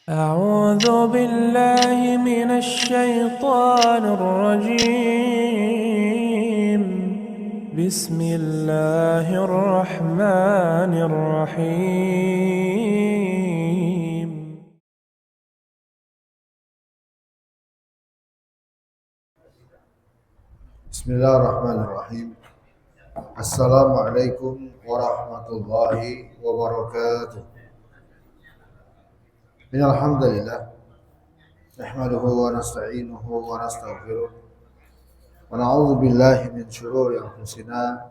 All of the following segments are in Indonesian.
أعوذ بالله من الشيطان الرجيم. بسم الله الرحمن الرحيم. Bismillahirrahmanirrahim. Assalamualaikum warahmatullahi wabarakatuh. Innal hamdalillah nahmaduhu wa nasta'inuhu wa nastaghfiruh wa na'udzu billahi min shururi anfusina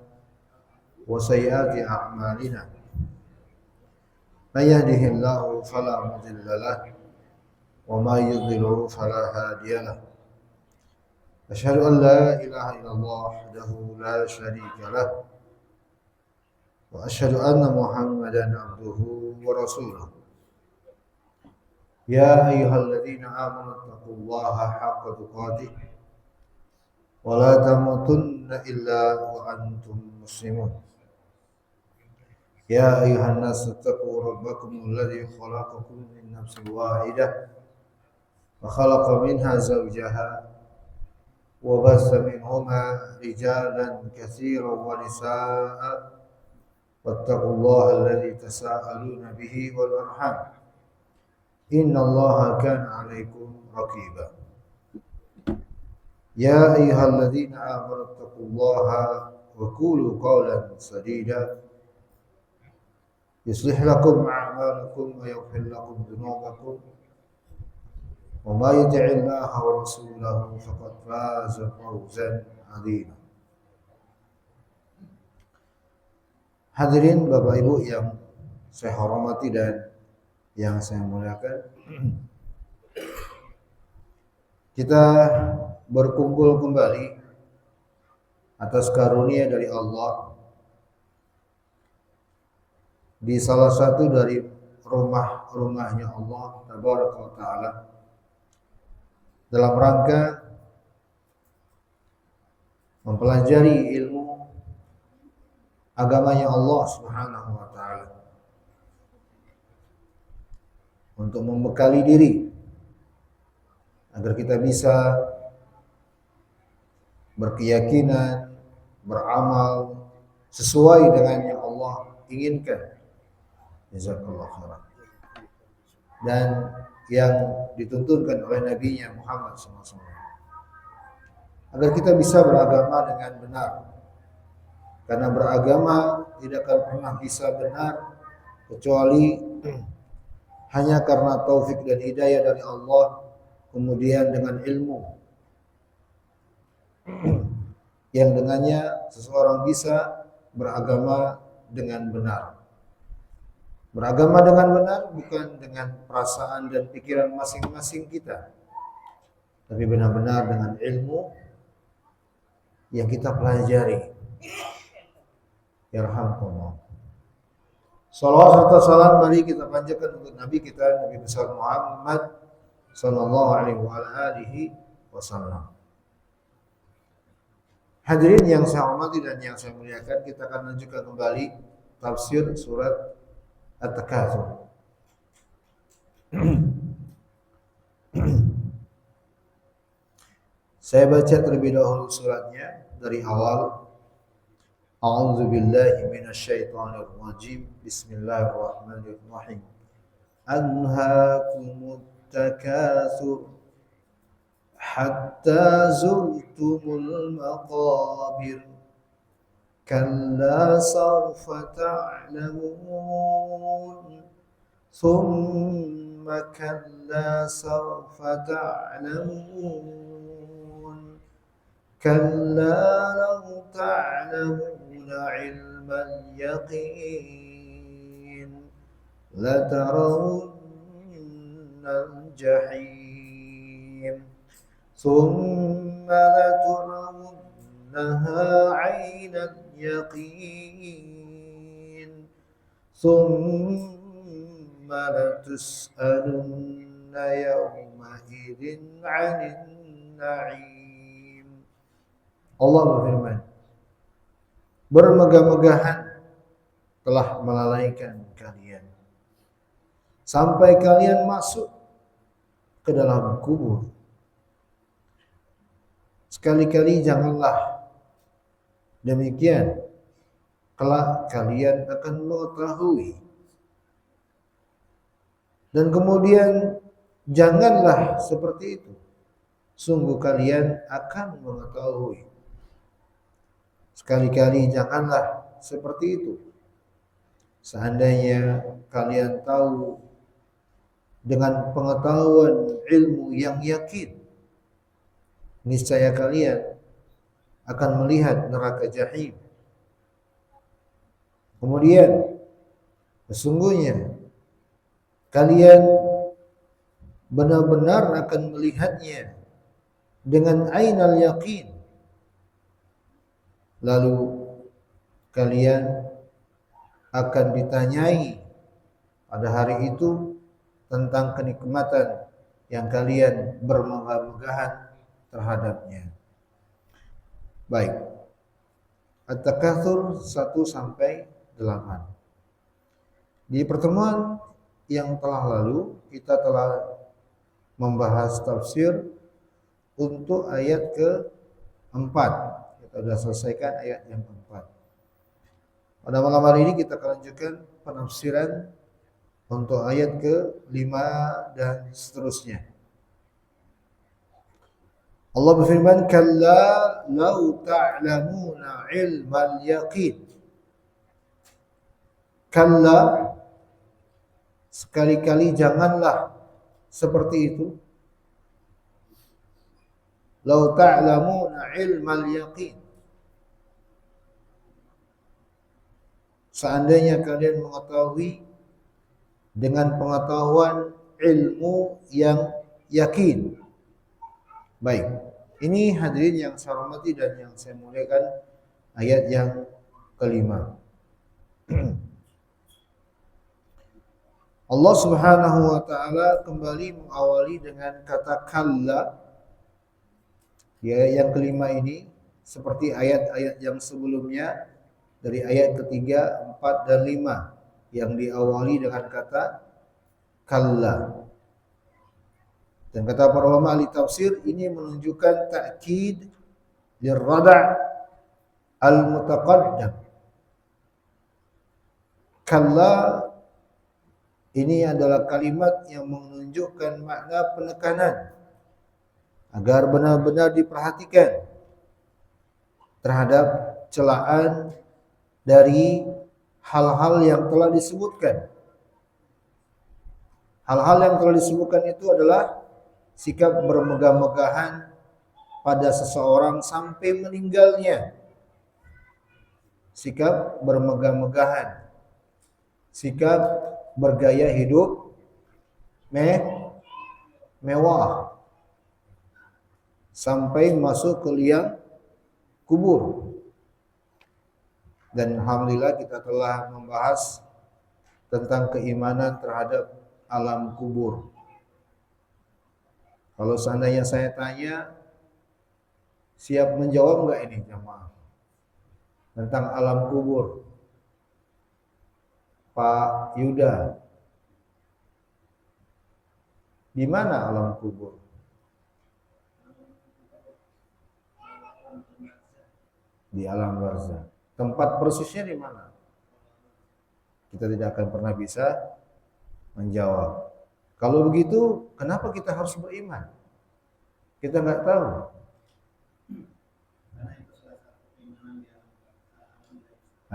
wa sayyiati a'malina. May yahdihillahu fala mudilla lahu wa may yudlil fala hadiya lahu. Asyhadu an la ilaha illallah wahdahu la syarika lahu wa asyhadu anna Muhammadan abduhu wa rasuluh. Ya ayyuhalladzina amanu taqullaha haqqa tuqatih wa la tamutunna illa wa antum muslimun. Ya ayyuhan nasu taqu rabbakum alladzi khalaqakum min nafsin wahidah wa khalaqa minha zawjaha wa bassa minhuma rijalan katsiran wa nisaa'a wattaqullaha alladzi tasaaluna bihi wal arham. Innallaha kana 'alaikum raqiba. Ya ayyuhalladzina amanu taqullaha wa qulu qawlan sadida yuslih lakum a'malakum wa yaghfir lakum dhunubakum wa may yuti'illaha wa rasulahu faqad faza fawzan 'azima. Hadirin Bapak Ibu yang saya hormati dan yang saya muliakan, kita berkumpul kembali atas karunia dari Allah di salah satu dari rumah-rumahnya Allah Tabaraka wa Ta'ala dalam rangka mempelajari ilmu agamanya Allah Subhanahu wa Ta'ala, untuk membekali diri agar kita bisa berkeyakinan, beramal sesuai dengan yang Allah inginkan. Jazakallahu khairan. Dan yang dituntunkan oleh Nabi-Nya Muhammad SAW, agar kita bisa beragama dengan benar. Karena beragama tidak akan pernah bisa benar kecuali hanya karena taufik dan hidayah dari Allah, kemudian dengan ilmu yang dengannya seseorang bisa beragama dengan benar. Beragama dengan benar bukan dengan perasaan dan pikiran masing-masing kita, tapi benar-benar dengan ilmu yang kita pelajari. Yarhamkumullah. Salawat serta salam mari kita panjatkan untuk Nabi kita, Nabi besar Muhammad sallallahu alaihi wasallam. Hadirin yang saya hormati dan yang saya muliakan, kita akan lanjutkan kembali tafsir surat At-Takatsur. Saya baca terlebih dahulu suratnya dari awal. A'udzu billahi minasyaitonir rajim. Bismillahirrahmanirrahim. Anhaakumut takatsur hatta zurtumul maqabir. Kalla sawfa ta'lamun. Thumma kalla sawfa ta'lamun. Kalla law ta'lamuna 'ilmal yaqin latarawunnal jahim. Thumma laturawunnaha 'ainal yaqin. Thumma latus'alunna yawma idzin 'anil na'im. Allah berfirman, bermegah-megahan telah melalaikan kalian sampai kalian masuk ke dalam kubur. Sekali-kali janganlah demikian, kelak kalian akan mengetahui. Dan kemudian janganlah seperti itu, sungguh kalian akan mengetahui. Sekali-kali janganlah seperti itu. Seandainya kalian tahu dengan pengetahuan ilmu yang yakin, niscaya kalian akan melihat neraka jahim. Kemudian sesungguhnya kalian benar-benar akan melihatnya dengan ainal yakin. Lalu kalian akan ditanyai pada hari itu tentang kenikmatan yang kalian bermegah-megahan terhadapnya. Baik. At-Takatsur 1 sampai 8. Di pertemuan yang telah lalu kita telah membahas tafsir untuk ayat ke-4. Kita sudah selesaikan ayat yang ke-4. Pada malam hari ini kita akan lanjutkan penafsiran untuk ayat ke-5 dan seterusnya. Allah berfirman, "Kalla law ta'lamuna ilmal yaqin." Kalla, sekali-kali janganlah seperti itu. Law ta'lamuna ilmal yaqin. Seandainya kalian mengetahui dengan pengetahuan ilmu yang yakin. Baik, ini hadirin yang saya hormati dan yang saya muliakan, ayat yang kelima. Allah Subhanahu wa taala kembali mengawali dengan kata kalla. Ya, yang kelima ini seperti ayat-ayat yang sebelumnya dari ayat ketiga, 4 dan 5 yang diawali dengan kata kalla. Dan kata para ulama ahli tafsir, ini menunjukkan ta'kid lirrada' al-mutaqaddam. Kalla ini adalah kalimat yang menunjukkan makna penekanan agar benar-benar diperhatikan terhadap celaan dari hal-hal yang telah disebutkan. Hal-hal yang telah disebutkan itu adalah sikap bermegah-megahan pada seseorang sampai meninggalnya. Sikap bermegah-megahan. Sikap bergaya hidup mewah sampai masuk ke liang kubur. Dan alhamdulillah kita telah membahas tentang keimanan terhadap alam kubur. Kalau seandainya saya tanya, siap menjawab enggak ini jamaah? Tentang alam kubur. Pak Yuda. Di mana alam kubur? Di alam barzakh. Tempat persisnya di mana? Kita tidak akan pernah bisa menjawab. Kalau begitu, kenapa kita harus beriman? Kita nggak tahu.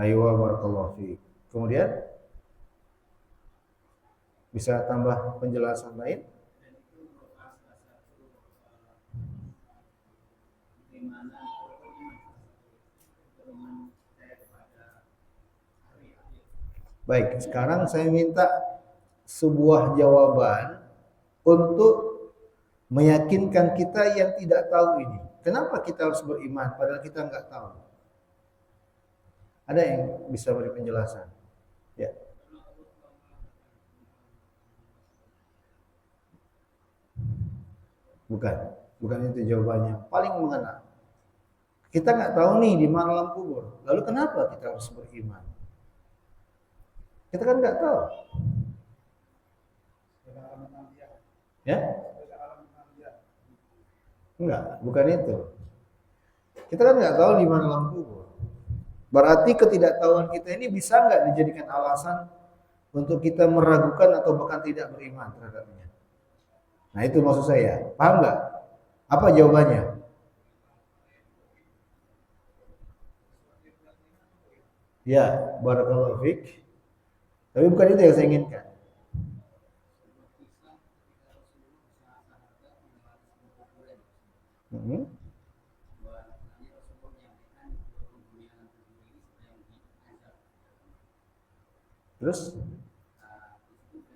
Ayo barakallahu fiik. Kemudian bisa tambah penjelasan lain? Baik, sekarang saya minta sebuah jawaban untuk meyakinkan kita yang tidak tahu ini. Kenapa kita harus beriman padahal kita nggak tahu? Ada yang bisa beri penjelasan? Ya. Bukan itu jawabannya. Paling mengena. Kita nggak tahu nih di mana alam kubur. Lalu kenapa kita harus beriman? Kita kan nggak tahu. Ya? Enggak, bukan itu. Kita kan nggak tahu di mana alam kubur. Berarti ketidaktahuan kita ini bisa nggak dijadikan alasan untuk kita meragukan atau bahkan tidak beriman terhadapnya. Nah itu maksud saya. Paham nggak? Apa jawabannya? Ya, barakallahu fiik. Tapi bukan itu yang saya inginkan. Hmm. Terus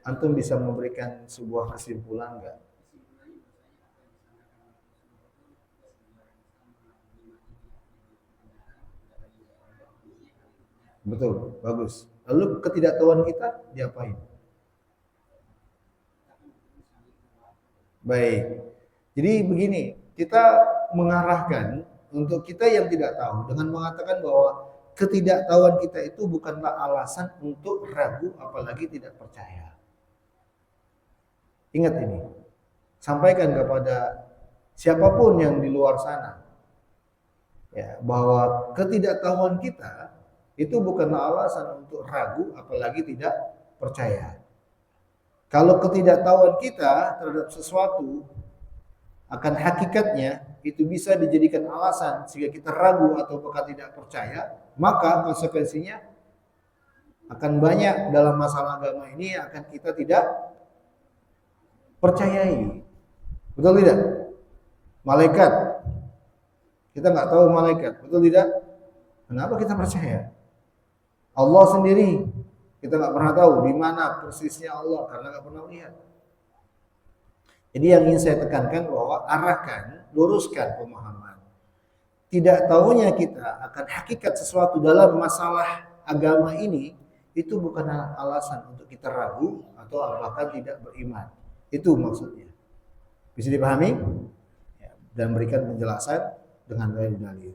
antum bisa memberikan sebuah kesimpulan nggak? Betul, bagus. Lalu ketidaktahuan kita diapain? Baik. Jadi begini, kita mengarahkan untuk kita yang tidak tahu dengan mengatakan bahwa ketidaktahuan kita itu bukanlah alasan untuk ragu apalagi tidak percaya. Ingat ini. Sampaikan kepada siapapun yang di luar sana ya, bahwa ketidaktahuan kita itu bukanlah alasan untuk ragu apalagi tidak percaya. Kalau ketidaktahuan kita terhadap sesuatu akan hakikatnya itu bisa dijadikan alasan sehingga kita ragu atau bahkan tidak percaya, maka konsekuensinya akan banyak dalam masalah agama ini akan kita tidak percayai. Betul tidak? Malaikat. Kita nggak tahu malaikat. Betul tidak? Kenapa kita percaya? Allah sendiri. Kita nggak pernah tahu di mana persisnya Allah karena nggak pernah lihat. Jadi yang ingin saya tekankan bahwa arahkan, luruskan pemahaman. Tidak tahunya kita akan hakikat sesuatu dalam masalah agama ini itu bukan alasan untuk kita ragu atau bahkan tidak beriman. Itu maksudnya. Bisa dipahami? Ya, dan berikan penjelasan dengan dalil-dalil.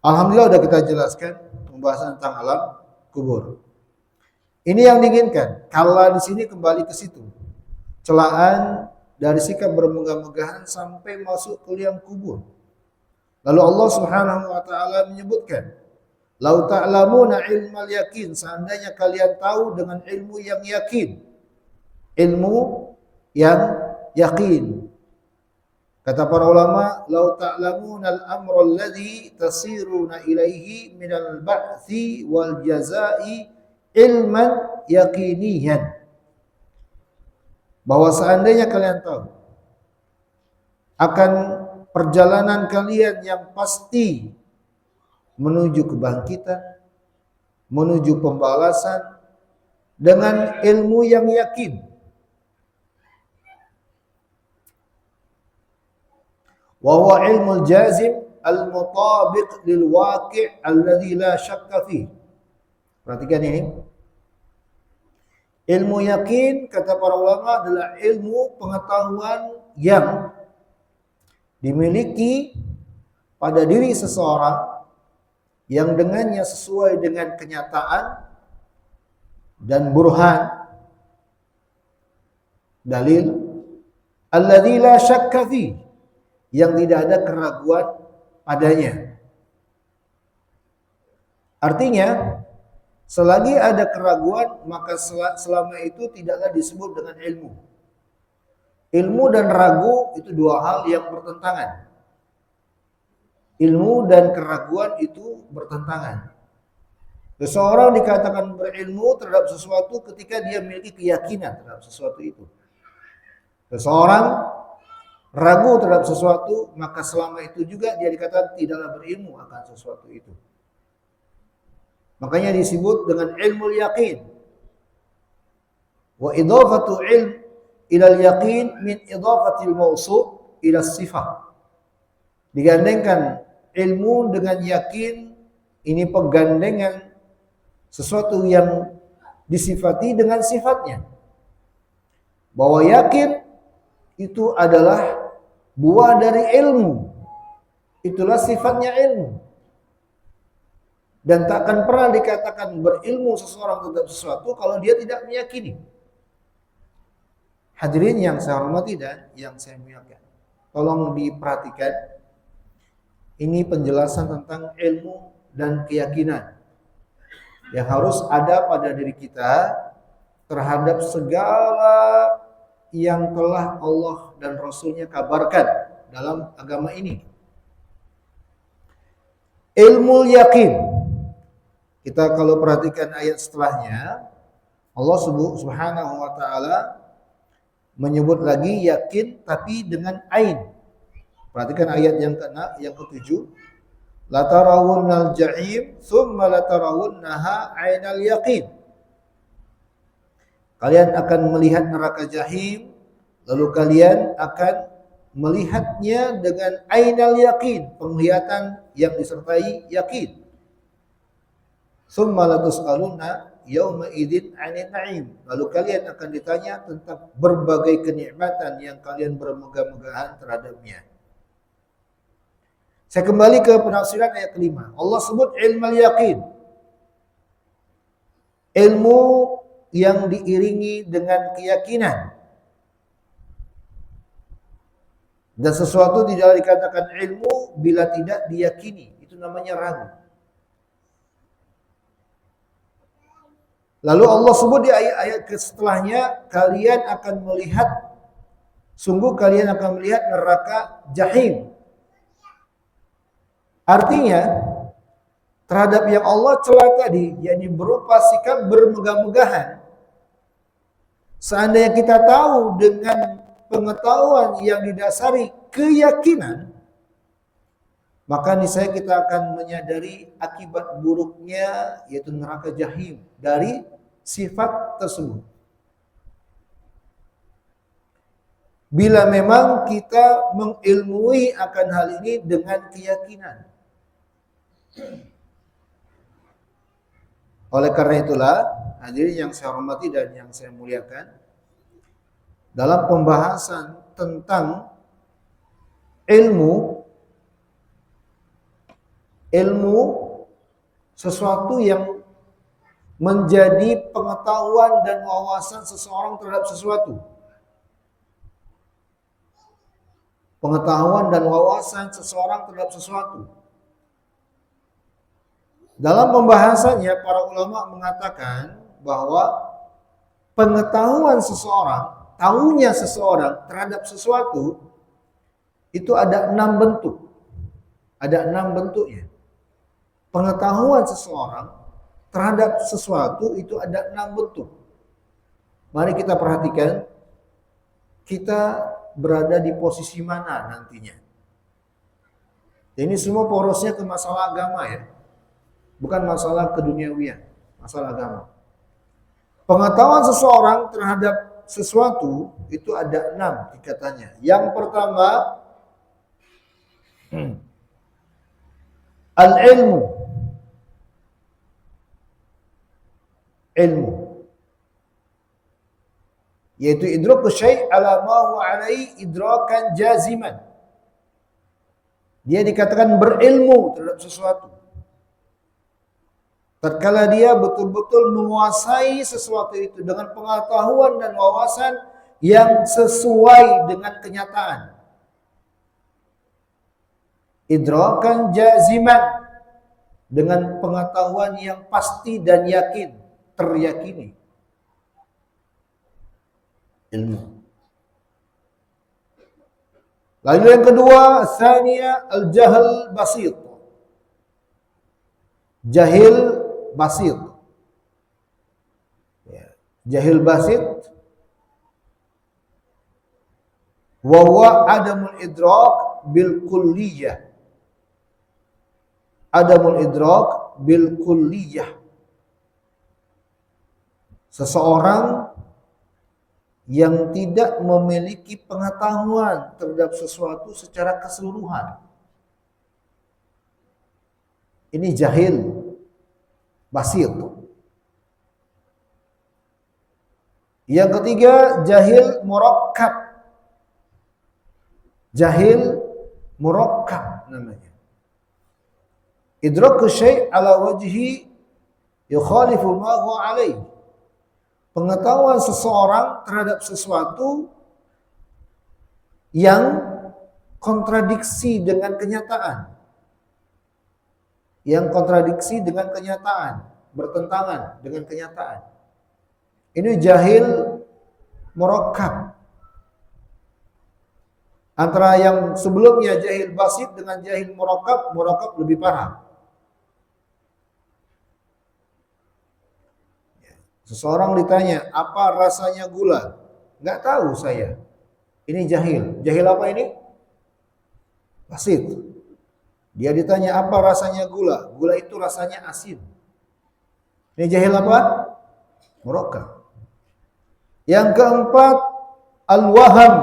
Alhamdulillah sudah kita jelaskan pembahasan tentang alam kubur. Ini yang diinginkan. Kalau di sini kembali ke situ. Celaan dari sikap bermegah-megahan sampai masuk ke liang kubur. Lalu Allah Subhanahu wa taala menyebutkan, "Lau ta'lamuna ilmal yakin", seandainya kalian tahu dengan ilmu yang yakin. Ilmu yang yakin. Kata para ulama, "Lau ta'lamuna al-amra alladhi tasiruna ilaihi minal ba'thi wal jazai ilman yaqiniyan." Bahwa seandainya kalian tahu akan perjalanan kalian yang pasti menuju kebangkitan, menuju pembalasan dengan ilmu yang yakin. Wa huwa ilmul jazim al-mutabiq lil waqi' alladhi la syakka fihi. Perhatikan ini. Ilmu yakin, kata para ulama, adalah ilmu pengetahuan yang dimiliki pada diri seseorang yang dengannya sesuai dengan kenyataan dan burhan, dalil, alladzi la syakka fi, yang tidak ada keraguan padanya. Artinya, selagi ada keraguan, maka selama itu tidaklah disebut dengan ilmu. Ilmu dan ragu itu dua hal yang bertentangan. Ilmu dan keraguan itu bertentangan. Seseorang dikatakan berilmu terhadap sesuatu ketika dia memiliki keyakinan terhadap sesuatu itu. Seseorang ragu terhadap sesuatu, maka selama itu juga dia dikatakan tidaklah berilmu akan sesuatu itu. Makanya disebut dengan ilmu yakin. Wa idafatu ilm ila al-yaqin min idafatil mawsu' ila sifah. Digandengkan ilmu dengan yakin, ini penggandengan sesuatu yang disifati dengan sifatnya. Bahwa yakin itu adalah buah dari ilmu. Itulah sifatnya ilmu. Dan tak akan pernah dikatakan berilmu seseorang terhadap sesuatu kalau dia tidak meyakini. Hadirin yang saya hormati dan yang saya muliakan. tolong diperhatikan. Ini penjelasan tentang ilmu dan keyakinan yang harus ada pada diri kita terhadap segala yang telah Allah dan Rasulnya kabarkan dalam agama ini. Ilmu yakin. Kita kalau perhatikan ayat setelahnya, Allah Subhanahu wa taala menyebut lagi yakin tapi dengan ain. Perhatikan ayat yang ke-7. La tarawunnal jahim thumma la tarawunnaha ainal yaqin. Kalian akan melihat neraka jahim, lalu kalian akan melihatnya dengan ainal yaqin, penglihatan yang disertai yakin. Tsumma latus'alunna yauma idzin 'anil na'im. Lalu kalian akan ditanya tentang berbagai kenikmatan yang kalian bermegah-megahan terhadapnya. Saya kembali ke penafsiran ayat kelima. Allah sebut ilmu yakin. Ilmu yang diiringi dengan keyakinan. Dan sesuatu tidak dikatakan ilmu bila tidak diyakini. Itu namanya ragu. Lalu Allah sebut di ayat-ayat setelahnya, kalian akan melihat, sungguh kalian akan melihat neraka jahim. Artinya, terhadap yang Allah cela tadi, yakni berupa sikap bermegah-megahan, seandainya kita tahu dengan pengetahuan yang didasari keyakinan, maka niscaya kita akan menyadari akibat buruknya, yaitu neraka jahim, dari sifat tersebut. Bila memang kita mengilmui akan hal ini dengan keyakinan. Oleh karena itulah, hadirin yang saya hormati dan yang saya muliakan, dalam pembahasan tentang ilmu sesuatu yang menjadi pengetahuan dan wawasan seseorang terhadap sesuatu. Pengetahuan dan wawasan seseorang terhadap sesuatu. Dalam pembahasannya, para ulama mengatakan bahwa pengetahuan seseorang, tahunya seseorang terhadap sesuatu, itu ada 6 bentuk. Ada 6 bentuknya. Pengetahuan seseorang terhadap sesuatu itu ada 6 bentuk. Mari kita perhatikan, kita berada di posisi mana nantinya. Ini semua porosnya ke masalah agama ya. Bukan masalah keduniawian, masalah agama. Pengetahuan seseorang terhadap sesuatu itu ada 6 tingkatannya. Yang pertama, al-ilmu. Ilmu. Yaitu idraku syai' ala ma huwa alaihi idrakan jaziman. Dia dikatakan berilmu terhadap sesuatu. Tatkala dia betul-betul menguasai sesuatu itu dengan pengetahuan dan wawasan yang sesuai dengan kenyataan. Idrakan jaziman, dengan pengetahuan yang pasti dan yakin, teryakini. Ilmu. Lalu yang kedua, tsaniya al-jahl basit. Jahil basit. Ya. Jahil basit wa huwa adamul idrak bil kulliyah. Adamul idrak bil kulliyah. Seseorang yang tidak memiliki pengetahuan terhadap sesuatu secara keseluruhan. Ini jahil basit. Yang ketiga, jahil murakkab. Jahil murakkab namanya. Idraku syai' ala wajhi yukhalifu ma huwa alaih. Pengetahuan seseorang terhadap sesuatu yang kontradiksi dengan kenyataan. Yang kontradiksi dengan kenyataan, bertentangan dengan kenyataan. Ini jahil murakkab. Antara yang sebelumnya jahil basit dengan jahil murakkab, murakkab lebih parah. Seseorang ditanya, apa rasanya gula? Nggak tahu saya. Ini jahil. Jahil apa ini? Basit. Dia ditanya, apa rasanya gula? Gula itu rasanya asin. Ini jahil apa? Murakkab. Yang keempat, al-waham.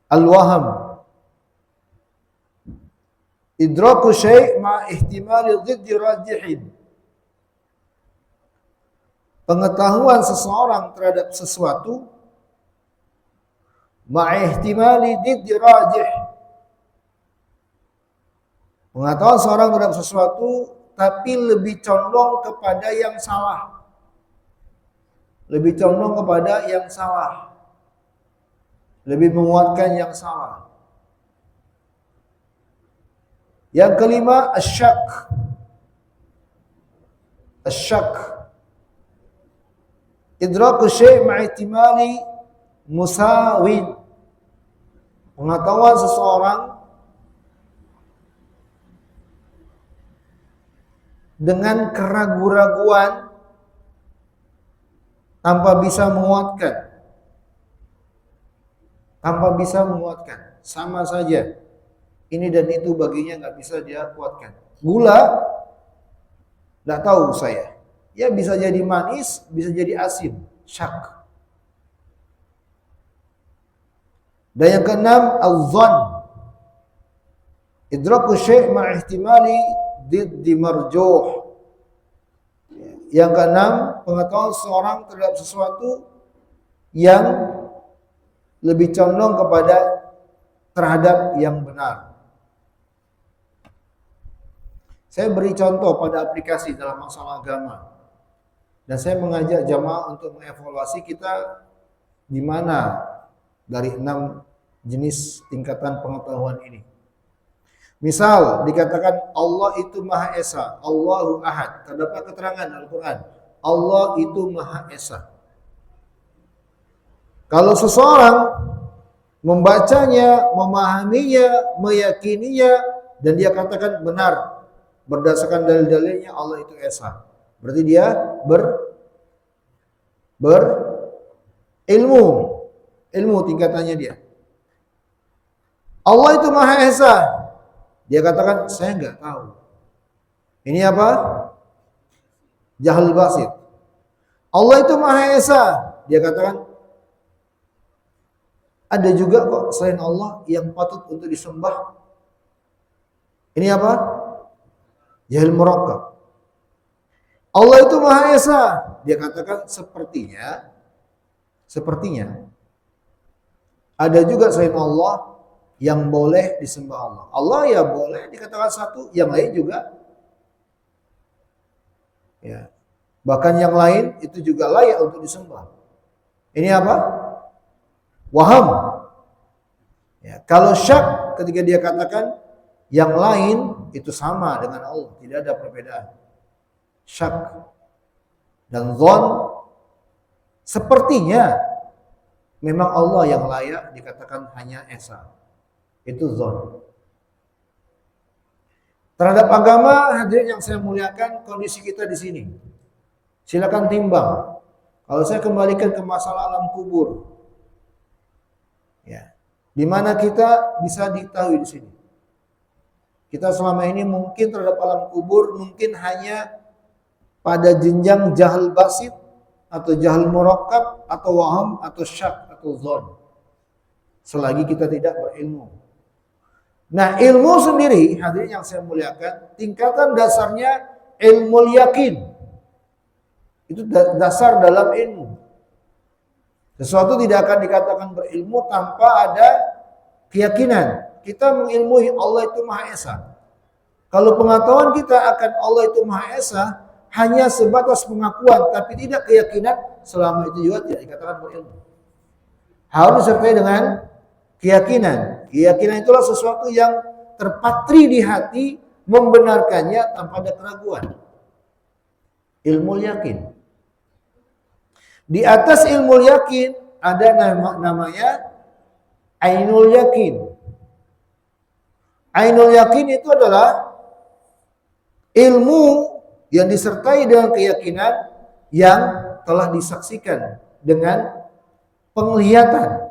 Al-waham. Idraku syai' ma ihtimali dhiddi rajihin. Pengetahuan seseorang terhadap sesuatu ma'ihtimali dhiddi rajih. Pengetahuan seorang terhadap sesuatu tapi lebih condong kepada yang salah. Lebih condong kepada yang salah. Lebih menguatkan yang salah. Yang kelima, asyak. Asyak. Idraku syai' ma'ihtimali musawin. Pengetahuan seseorang dengan keraguan-raguan tanpa bisa menguatkan. Tanpa bisa menguatkan. Sama saja. Ini dan itu baginya nggak bisa dia kuatkan. Gula, nggak tahu saya. Ya bisa jadi manis, bisa jadi asin. Syak. Dan yang keenam, al-dhann. Idraku syai' ma'ihtimali diddi marjuh. Yang keenam, pengetahuan seorang terhadap sesuatu yang lebih condong kepada terhadap yang benar. Saya beri contoh pada aplikasi dalam masalah agama. Dan saya mengajak jamaah untuk mengevaluasi kita di mana dari 6 jenis tingkatan pengetahuan ini. Misal dikatakan Allah itu Maha Esa, Allahu Ahad. Terdapat keterangan Al-Quran, Allah itu Maha Esa. Kalau seseorang membacanya, memahaminya, meyakininya, dan dia katakan benar berdasarkan dalil-dalilnya Allah itu Esa, berarti dia ilmu tingkatannya dia. Allah itu Maha Esa, dia katakan saya nggak tahu. Ini apa? Jahil basit. Allah itu Maha Esa, dia katakan ada juga kok selain Allah yang patut untuk disembah. Ini apa? Jahil murakkab. Allah itu Maha Esa, dia katakan sepertinya ada juga selain Allah yang boleh disembah Allah. Allah ya boleh dikatakan satu, yang lain juga. Ya. Bahkan yang lain itu juga layak untuk disembah. Ini apa? Waham. Ya. Kalau syak ketika dia katakan yang lain itu sama dengan Allah, tidak ada perbedaan. Syak dan dzan sepertinya memang Allah yang layak dikatakan hanya Esa. Itu dzan. Terhadap agama, hadirin yang saya muliakan, kondisi kita di sini. Silakan timbang. Kalau saya kembalikan ke masalah alam kubur, ya, di mana kita bisa diketahui di sini. Kita selama ini mungkin terhadap alam kubur mungkin hanya pada jenjang jahil basit atau jahil murakkab atau waham atau syak atau dzan. Selagi kita tidak berilmu. Nah, ilmu sendiri, hadirin yang saya muliakan, tingkatan dasarnya ilmu yakin. Itu dasar dalam ilmu. Sesuatu tidak akan dikatakan berilmu tanpa ada keyakinan. Kita mengilmui Allah itu Maha Esa. Kalau pengetahuan kita akan Allah itu Maha Esa hanya sebatas pengakuan tapi tidak keyakinan, selama itu juga tidak dikatakan berilmu. Harus disertai dengan keyakinan. Keyakinan itulah sesuatu yang terpatri di hati, membenarkannya tanpa ada keraguan. Ilmu yakin. Di atas ilmu yakin ada namanya ainul yakin. Ainul yakin itu adalah ilmu yang disertai dengan keyakinan yang telah disaksikan dengan penglihatan.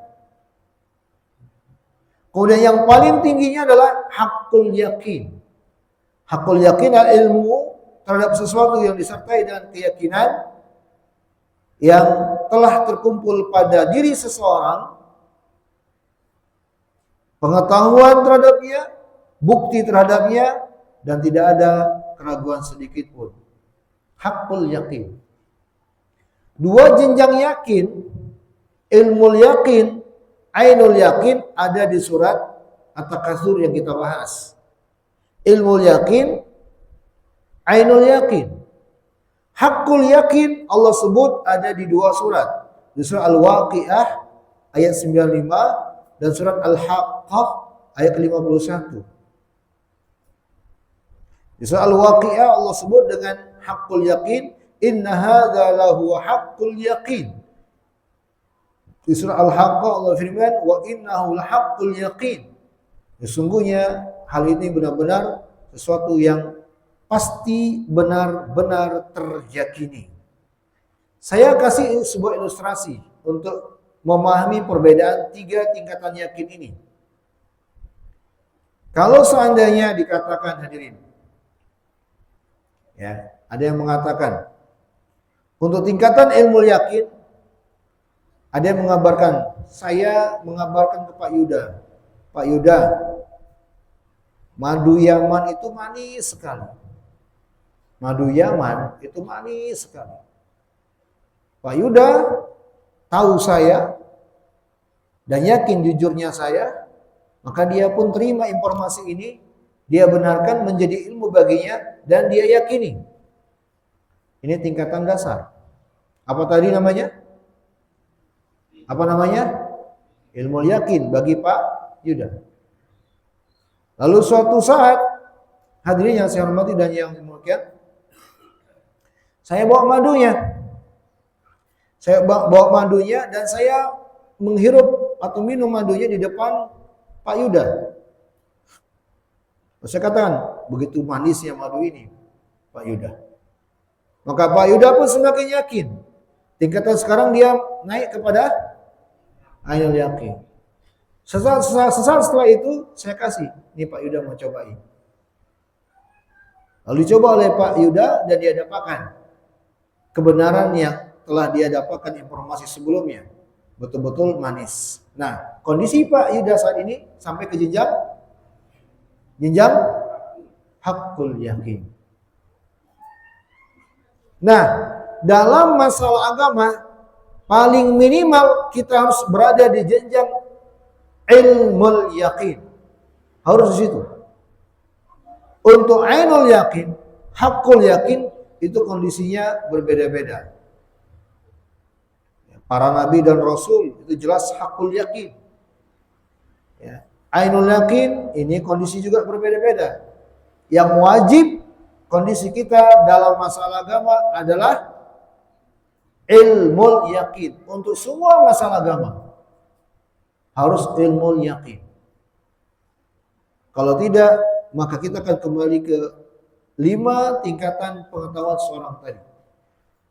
Kemudian yang paling tingginya adalah hakul yakin. Hakul yakin adalah ilmu terhadap sesuatu yang disertai dengan keyakinan yang telah terkumpul pada diri seseorang, pengetahuan terhadapnya, bukti terhadapnya, dan tidak ada keraguan sedikit pun. Hakul yakin. Dua jenjang yakin, ilmu yakin, ainul yakin ada di surat At-Takatsur yang kita bahas. Ilmu yakin, ainul yakin. Hakul yakin Allah sebut ada di dua surat. Di surat Al-Waqiah ayat 95 dan surat Al-Haqqah ayat 51. Di surat Al-Waqiah Allah sebut dengan hakul yakin, inna hadza lahu haqqul yaqin. Di surah Al-Haqqah Allah firman, wa innahu lahaqqul yaqin. Sesungguhnya hal ini benar-benar sesuatu yang pasti benar-benar terjakini. Saya kasih sebuah ilustrasi untuk memahami perbedaan tiga tingkatan yakin ini. Kalau seandainya dikatakan hadirin, ya, ada yang mengatakan untuk tingkatan ilmu yakin, ada yang mengabarkan, saya mengabarkan ke Pak Yuda, Pak Yuda, madu Yaman itu manis sekali. Madu Yaman itu manis sekali. Pak Yuda tahu saya dan yakin jujurnya saya, maka dia pun terima informasi ini, dia benarkan menjadi ilmu baginya dan dia yakini. Ini tingkatan dasar. Apa tadi namanya? Apa namanya? Ilmu yakin bagi Pak Yuda. Lalu suatu saat, hadirin yang saya hormati dan yang dimuliakan, saya bawa madunya. Saya bawa madunya dan saya menghirup atau minum madunya di depan Pak Yuda. Saya katakan, begitu manisnya madu ini, Pak Yuda. Maka Pak Yuda pun semakin yakin. Tingkatan sekarang dia naik kepada ainul yakin. Sesaat setelah itu saya kasih, ini Pak Yuda mau cobain. Lalu dicoba oleh Pak Yuda dan dia dapatkan kebenaran yang telah dia dapatkan informasi sebelumnya. Betul-betul manis. Nah, kondisi Pak Yuda saat ini sampai ke jenjang hakul yakin. Nah, dalam masalah agama paling minimal kita harus berada di jenjang ilmul yakin. Harus di situ. Untuk ainul yakin, hakul yakin itu kondisinya berbeda-beda. Para nabi dan rasul itu jelas hakul yakin. Ya. Ainul yakin ini kondisi juga berbeda-beda. Yang wajib kondisi kita dalam masalah agama adalah ilmu yakin. Untuk semua masalah agama harus ilmu yakin. Kalau tidak, maka kita akan kembali ke 5 tingkatan pengetahuan seorang tadi.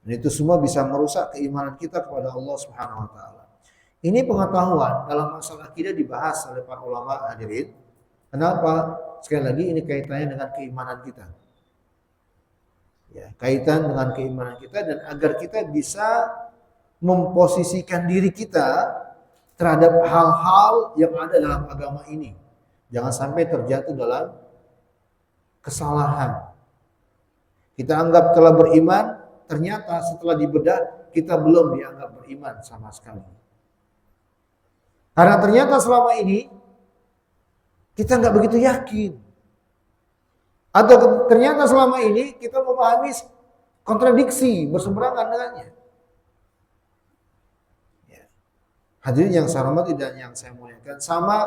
Dan itu semua bisa merusak keimanan kita kepada Allah Subhanahu wa taala. Ini pengetahuan dalam masalah akidah dibahas oleh para ulama hadirin. Kenapa? Sekali lagi ini kaitannya dengan keimanan kita. Ya, kaitan dengan keimanan kita dan agar kita bisa memposisikan diri kita terhadap hal-hal yang ada dalam agama ini. Jangan sampai terjatuh dalam kesalahan. Kita anggap telah beriman, ternyata setelah dibedah kita belum dianggap beriman sama sekali. Karena ternyata selama ini kita nggak begitu yakin. Atau ternyata selama ini kita memahami kontradiksi, berseberangan dengannya. Ya. Hadirin yang saya hormati dan yang saya muliakan, sama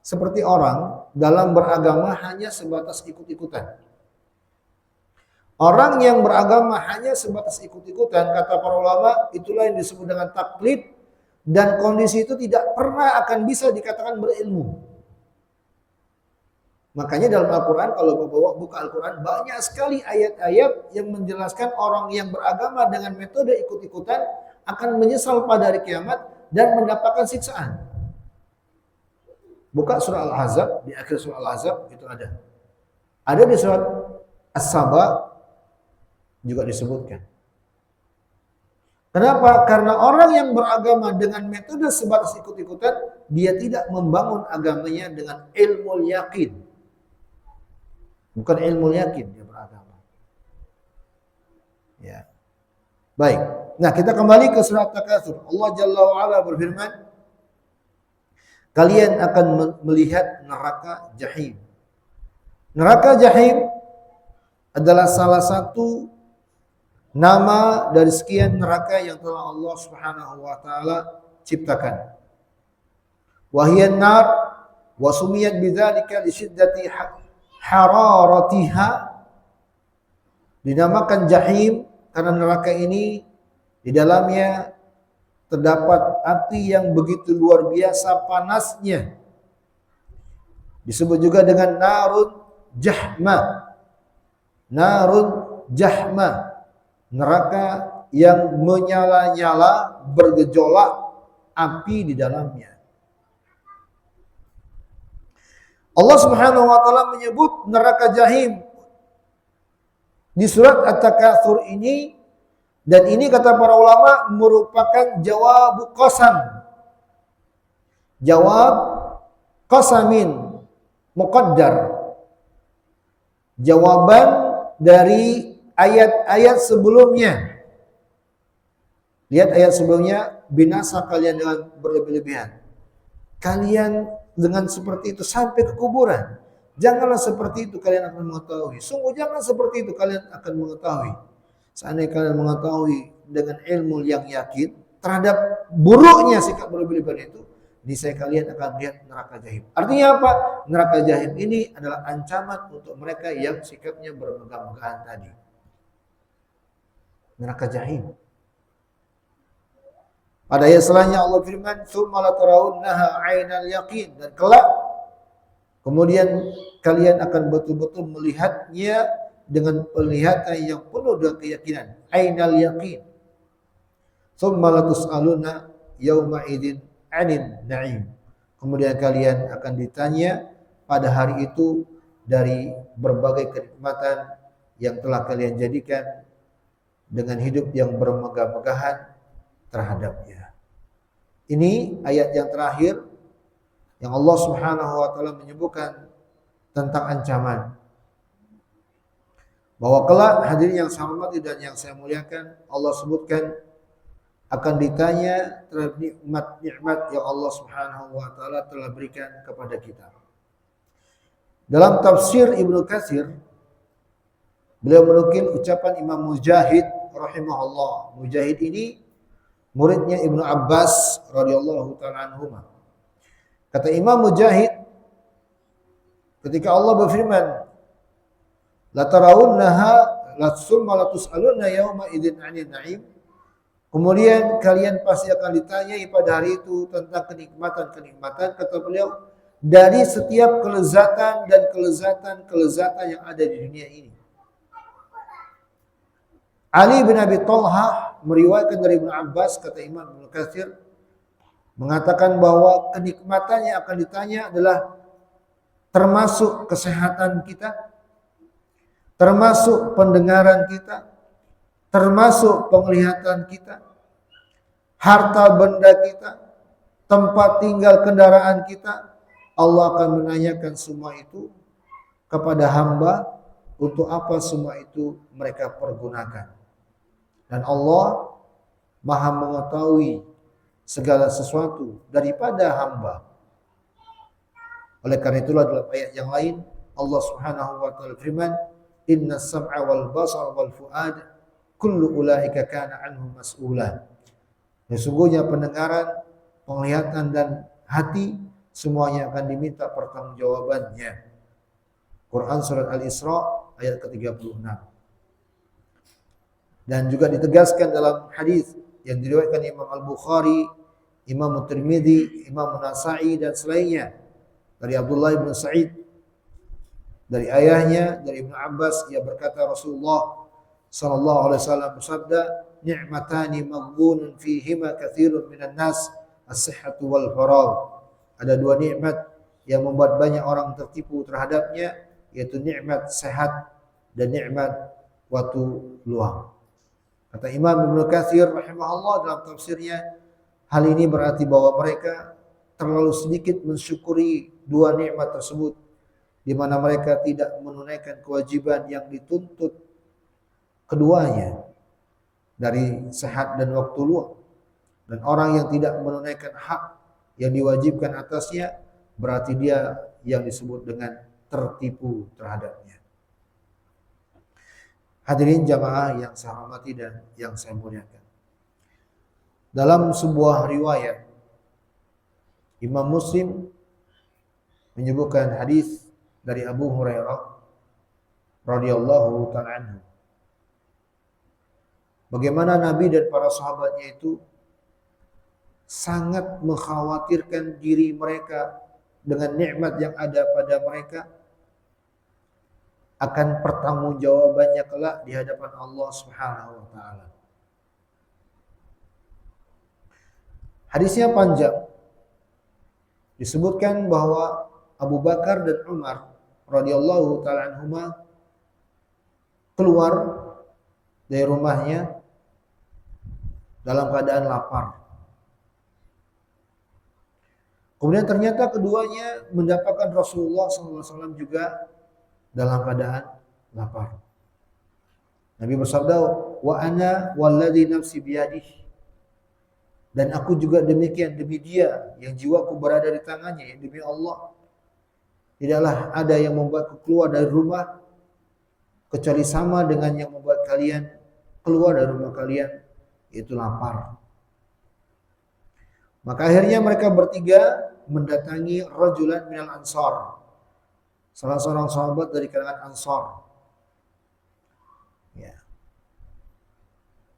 seperti orang dalam beragama hanya sebatas ikut-ikutan. Orang yang beragama hanya sebatas ikut-ikutan, kata para ulama, itulah yang disebut dengan taklid, dan kondisi itu tidak pernah akan bisa dikatakan berilmu. Makanya dalam Al-Quran, kalau bawa buka Al-Quran, banyak sekali ayat-ayat yang menjelaskan orang yang beragama dengan metode ikut-ikutan akan menyesal pada hari kiamat dan mendapatkan siksaan. Buka surah Al-Ahzab, di akhir surah Al-Ahzab itu ada. Ada di surat As-Saba juga disebutkan. Kenapa? Karena orang yang beragama dengan metode sebatas ikut-ikutan, dia tidak membangun agamanya dengan ilmu yakin. Bukan ilmu yakin dia beragama. Ya. Baik. Nah, kita kembali ke surat Takatsur. Allah Jalla wa Ala berfirman, kalian akan melihat neraka jahim. Neraka jahim adalah salah satu nama dari sekian neraka yang telah Allah Subhanahu wa taala ciptakan. Wahiyan nar wa sumiyat bidzalika li syiddati hararatiha, dinamakan jahim karena neraka ini di dalamnya terdapat api yang begitu luar biasa panasnya. Disebut juga dengan narun jahma. Narun jahma, neraka yang menyala-nyala, bergejolak api di dalamnya. Allah Subhanahu wa taala menyebut neraka jahim di surat At-Takatsur ini, dan ini kata para ulama merupakan jawab qasam. Jawab qasamin muqaddar. Jawaban dari ayat-ayat sebelumnya. Lihat ayat sebelumnya, binasa kalian dengan berlebih-lebihan. Kalian dengan seperti itu sampai ke kuburan. Janganlah seperti itu, kalian akan mengetahui. Sungguh jangan seperti itu, kalian akan mengetahui. Seandainya kalian mengetahui dengan ilmu yang yakin terhadap buruknya sikap berlebih-lebihan itu, niscaya kalian akan melihat neraka jahim. Artinya apa? Neraka jahim ini adalah ancaman untuk mereka yang sikapnya bermegah-megahan tadi. Neraka jahim. Pada ayat selanjutnya Allah firman, "Tsumma latarawunnaha 'ainal yaqin", dan kelak kemudian kalian akan betul-betul melihatnya dengan penglihatan yang penuh dengan keyakinan, 'ainal yaqin. "Tsumma latus'aluna yauma idzin 'anil na'im", kemudian kalian akan ditanya pada hari itu dari berbagai kenikmatan yang telah kalian jadikan dengan hidup yang bermegah-megahan terhadapnya. Ini ayat yang terakhir yang Allah Subhanahu wa taala menyebutkan tentang ancaman. Bahwa kelak, hadirin yang saya hormati dan yang saya muliakan, Allah sebutkan akan ditanya terhadap nikmat-nikmat yang Allah Subhanahu wa taala telah berikan kepada kita. Dalam tafsir Ibnu Katsir, beliau menukil ucapan Imam Mujahid rahimahullah. Mujahid ini muridnya Ibnu Abbas radhiyallahu taala anhuma. Kata Imam Mujahid, ketika Allah berfirman, "La tarawunnaha la tsumma la tus'alunna yauma idzin 'anil na'im", kemudian kalian pasti akan ditanyai pada hari itu tentang kenikmatan-kenikmatan, kata beliau, dari setiap kelezatan dan kelezatan yang ada di dunia ini. Ali bin Abi Thalhah meriwayatkan dari Ibnu Abbas, kata Imam Ibnu Katsir, mengatakan bahwa kenikmatan yang akan ditanya adalah termasuk kesehatan kita, termasuk pendengaran kita, termasuk penglihatan kita, harta benda kita, tempat tinggal kendaraan kita. Allah akan menanyakan semua itu kepada hamba, untuk apa semua itu mereka pergunakan. Dan Allah Maha mengetahui segala sesuatu daripada hamba. Oleh karena itulah dalam ayat yang lain Allah Subhanahu wa taala firman, "Inna sam'a wal basara wal fu'ad kullu ulaika kana anhu mas'ula." Sesungguhnya pendengaran, penglihatan dan hati, semuanya akan diminta pertanggungjawabannya. Quran surat Al-Isra ayat ke-36. Dan juga ditegaskan dalam hadis yang diriwayatkan Imam Al-Bukhari, Imam Tirmidzi, Imam Nasa'i dan selainnya dari Abdullah bin Sa'id dari ayahnya dari Ibnu Abbas, ia berkata Rasulullah sallallahu alaihi wasallam bersabda, "Ni'matani maghbunun fihima katsirun minan nas, as-sihhatu wal faragh." Ada dua nikmat yang membuat banyak orang tertipu terhadapnya, yaitu nikmat sehat dan nikmat waktu luang. Kata Imam Ibnu Katsir rahimahullah dalam tafsirnya, hal ini berarti bahwa mereka terlalu sedikit mensyukuri dua nikmat tersebut, di mana mereka tidak menunaikan kewajiban yang dituntut keduanya dari sehat dan waktu luang. Dan orang yang tidak menunaikan hak yang diwajibkan atasnya, berarti dia yang disebut dengan tertipu terhadapnya. Hadirin jamaah yang saya hormati dan yang saya muliakan. Dalam sebuah riwayat, Imam Muslim menyebutkan hadis dari Abu Hurairah radhiyallahu ta'ala anhu. Bagaimana Nabi dan para sahabatnya itu sangat mengkhawatirkan diri mereka dengan nikmat yang ada pada mereka akan pertanggungjawabannya kelak di hadapan Allah Subhanahu wa taala. Hadisnya panjang. Disebutkan bahwa Abu Bakar dan Umar radhiyallahu taala anhuma keluar dari rumahnya dalam keadaan lapar. Kemudian ternyata keduanya mendapatkan Rasulullah SAW juga dalam keadaan lapar. Nabi bersabda, "Wa ana walladzi nafsi biyadihi." Dan aku juga demikian demi dia yang jiwaku berada di tangannya, demi Allah. Tidaklah ada yang membuatku keluar dari rumah kecuali sama dengan yang membuat kalian keluar dari rumah kalian, yaitu lapar. Maka akhirnya mereka bertiga mendatangi rajulan minal ansar, salah seorang sahabat dari kalangan Ansar, ya,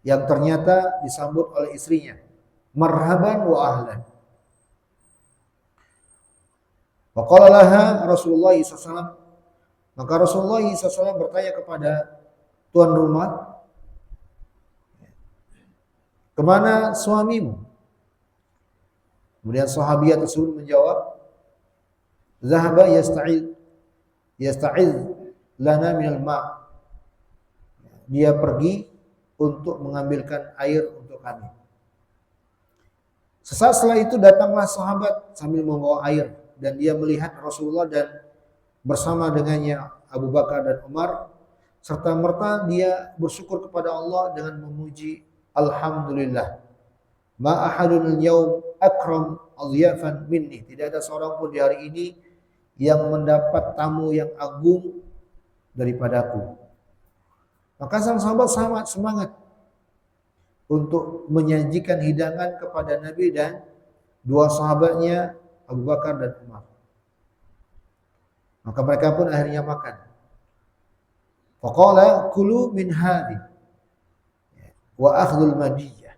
yang ternyata disambut oleh istrinya, marhaban wa ahlan. Faqala laha Rasulullah SAW, maka Rasulullah SAW bertanya kepada tuan rumah, kemana suamimu? Kemudian sahabiah tersebut menjawab, zahaba yasta'iz lana minal ma'. Dia pergi untuk mengambilkan air untuk kami. Sesaat setelah itu datanglah sahabat sambil membawa air, dan dia melihat Rasulullah dan bersama dengannya Abu Bakar dan Umar, serta merta dia bersyukur kepada Allah dengan memuji, alhamdulillah, ma ahadun al-yawm akram adhyafan minni. Tidak ada seorang pun di hari ini yang mendapat tamu yang agung daripadaku. Maka sang sahabat sangat semangat untuk menyajikan hidangan kepada Nabi dan dua sahabatnya Abu Bakar dan Umar. Maka mereka pun akhirnya makan. Faqala kulu min hadhi wa akhdhul madiyah.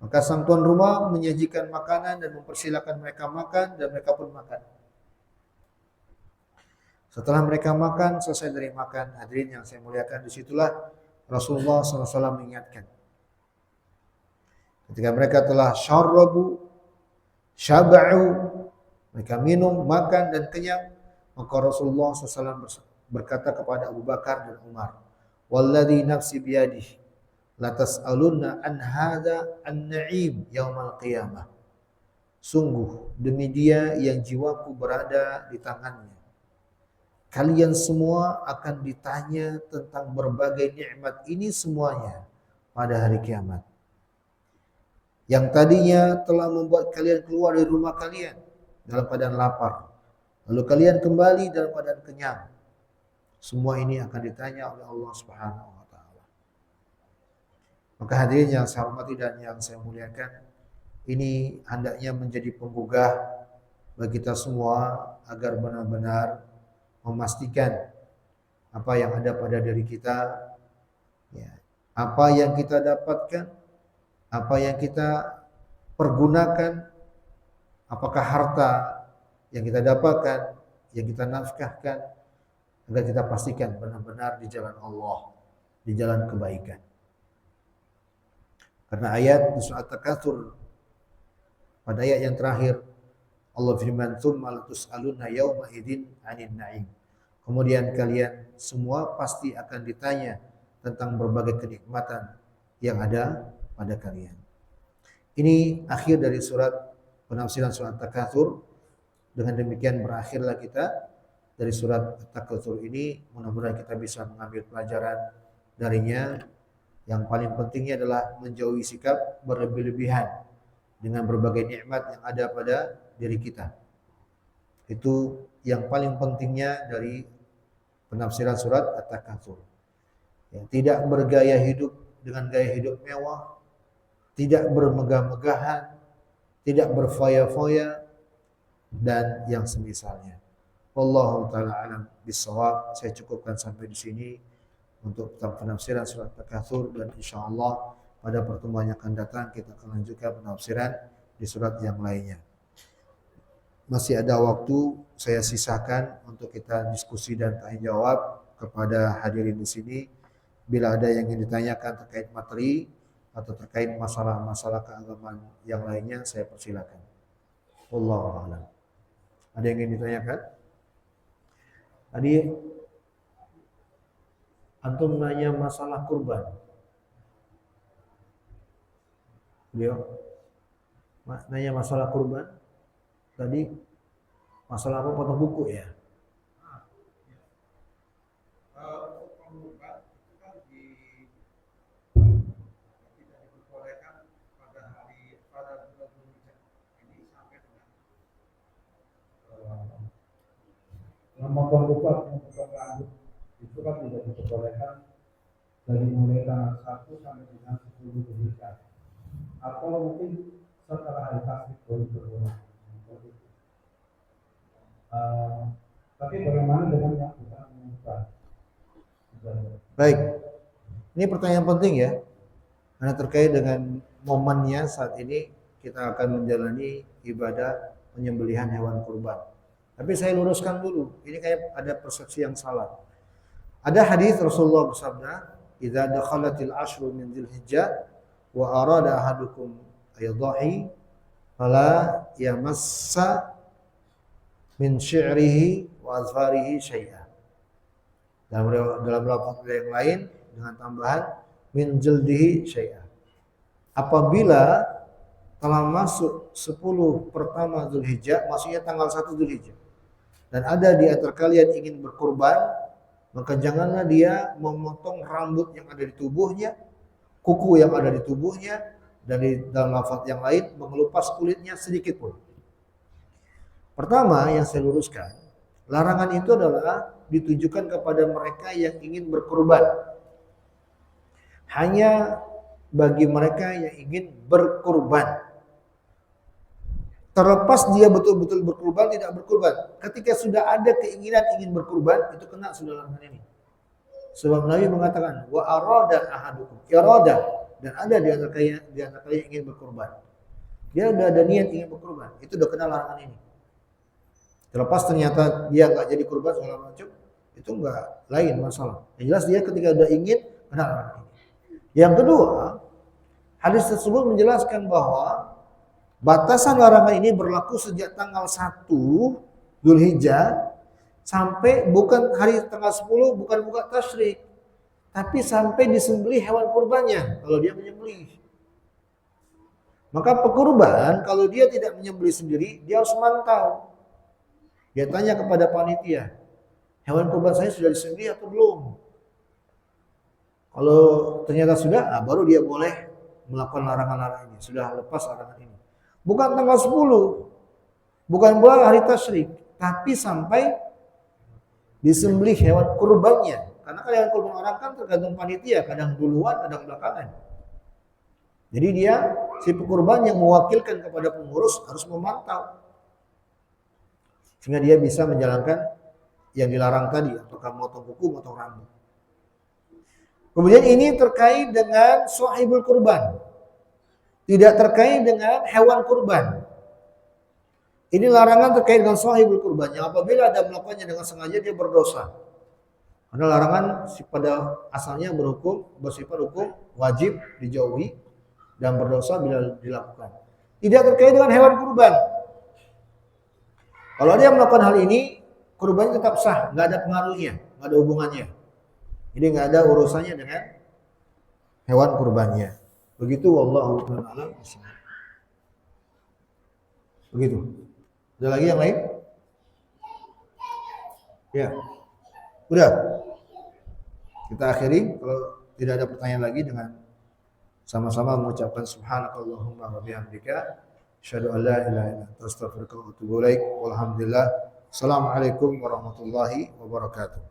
Maka sang tuan rumah menyajikan makanan dan mempersilakan mereka makan, dan mereka pun makan. Setelah mereka makan, selesai dari makan, hadirin yang saya muliakan, disitulah Rasulullah SAW mengingatkan. Ketika mereka telah syarabu, syaba'u, mereka minum, makan dan kenyang, maka Rasulullah SAW berkata kepada Abu Bakar dan Umar, walladzi nafsi biyadihi la tas'alunna an hadza an-na'im yaumal qiyamah. Sungguh demi dia yang jiwaku berada di tangannya, kalian semua akan ditanya tentang berbagai nikmat ini semuanya pada hari kiamat. Yang tadinya telah membuat kalian keluar dari rumah kalian dalam keadaan lapar, lalu kalian kembali dalam keadaan kenyang. Semua ini akan ditanya oleh Allah Subhanahu wa taala. Maka hadirin yang saya hormati dan yang saya muliakan, ini hendaknya menjadi penggugah bagi kita semua agar benar-benar memastikan apa yang ada pada diri kita, ya, apa yang kita dapatkan, apa yang kita pergunakan, apakah harta yang kita dapatkan, yang kita nafkahkan, agar kita pastikan benar-benar di jalan Allah, di jalan kebaikan. Karena ayat di surat At-Takatsur pada ayat yang terakhir Allah firman, "Tsumma latus'alunna yauma idzin 'anil na'im." Kemudian kalian semua pasti akan ditanya tentang berbagai kenikmatan yang ada pada kalian. Ini akhir dari penafsiran surat At-Takatsur. Dengan demikian berakhirlah kita dari surat At-Takatsur ini. Mudah-mudahan kita bisa mengambil pelajaran darinya. Yang paling pentingnya adalah menjauhi sikap berlebih-lebihan dengan berbagai nikmat yang ada pada diri kita. Itu yang paling pentingnya dari penafsiran surat At-Takatsur. Ya, tidak bergaya hidup dengan gaya hidup mewah, tidak bermegah-megahan, tidak berfoya-foya, dan yang semisalnya. Wallahu taala alam bissawab. Saya cukupkan sampai di sini untuk penafsiran surat At-Takatsur, dan insyaallah pada pertemuan yang akan datang kita akan lanjutkan penafsiran di surat yang lainnya. Masih ada waktu saya sisakan untuk kita diskusi dan tanya jawab kepada hadirin di sini. Bila ada yang ingin ditanyakan terkait materi atau terkait masalah-masalah keagamaan yang lainnya, saya persilakan. Wallahu a'lam. Ada yang ingin ditanyakan? Tadi antum nanya masalah kurban. Beliau nanya masalah kurban. Tadi masalah apa, potong buku ya? Kurban itu kan tidak diperbolehkan pada bulan Dzulhijjah ini sampai dengan memotong buku atau memotong rambut itu kan tidak diperbolehkan dari mulai tanggal 1 sampai dengan 10 Dzulhijjah, atau mungkin setelah hari tasrik baru diperbolehkan. Tapi bagaimana dengan yang bukan mengubah? Baik, ini pertanyaan penting ya, karena terkait dengan momennya saat ini kita akan menjalani ibadah penyembelihan hewan kurban. Tapi saya luruskan dulu, ini kayak ada persepsi yang salah. Ada hadis Rasulullah bersabda, "Idza dakhalatil ashru min Dzulhijjah wa arada ahadukum ayadhahi fala yamassa min syi'rihi wa azfarihi syai'a." Dalam lafaz yang lain dengan tambahan min jildihi syai'a. Apabila telah masuk 10 pertama Dzulhijjah, maksudnya tanggal 1 Dzulhijjah, dan ada di antara kalian ingin berkurban, maka janganlah dia memotong rambut yang ada di tubuhnya, kuku yang ada di tubuhnya, dan dalam lafaz yang lain mengelupas kulitnya sedikit pun. Pertama yang saya luruskan, larangan itu adalah ditujukan kepada mereka yang ingin berkurban. Hanya bagi mereka yang ingin berkurban. Terlepas dia betul-betul berkurban, tidak berkurban. Ketika sudah ada keinginan ingin berkurban, itu kena sudah larangan ini. Sebab Nabi mengatakan, wa arada ahadukum, irada, dan ada di antara kalian yang ingin berkurban. Dia sudah ada niat ingin berkurban, itu sudah kena larangan ini. Terlepas ternyata dia nggak jadi kurban segala macam, itu nggak lain masalah. Yang jelas dia ketika sudah ingin, kena larangan ini. Yang kedua, hadis tersebut menjelaskan bahwa batasan larangan ini berlaku sejak tanggal 1 Dzulhijjah sampai bukan hari tanggal 10, bukan buka tasyrik, tapi sampai disembelih hewan kurbannya kalau dia menyembelih. Maka pekurban kalau dia tidak menyembelih sendiri, dia harus mantau. Dia tanya kepada panitia, hewan kurban saya sudah disembelih atau belum? Kalau ternyata sudah, baru dia boleh melakukan larangan-larangan ini, sudah lepas larangan ini. Bukan tanggal 10, bukan pula hari tasyrik, tapi sampai disembelih hewan kurbannya. Karena kan hewan kurban orang kan tergantung panitia, kadang duluan, kadang belakangan. Jadi dia si pekurban yang mewakilkan kepada pengurus harus memantau sehingga dia bisa menjalankan yang dilarang tadi, apakah motong kuku, motong rambut. Kemudian ini terkait dengan sahibul kurban, tidak terkait dengan hewan kurban. Ini larangan terkait dengan sahibul kurban. Yang apabila ada melakukannya dengan sengaja dia berdosa. Karena larangan pada asalnya bersifat hukum wajib dijauhi dan berdosa bila dilakukan. Tidak terkait dengan hewan kurban. Kalau dia melakukan hal ini, kurbannya tetap sah, nggak ada pengaruhnya, nggak ada hubungannya. Jadi nggak ada urusannya dengan hewan kurbannya. Begitu wallahu a'lam. Begitu. Ada lagi yang lain? Ya. Udah. Kita akhiri kalau tidak ada pertanyaan lagi dengan sama-sama mengucapkan subhanakallahumma wa bihamdika asyhadu an la ilaha illa anta astaghfiruka wa atubu ilaik. Walhamdulillah. Assalamualaikum warahmatullahi wabarakatuh.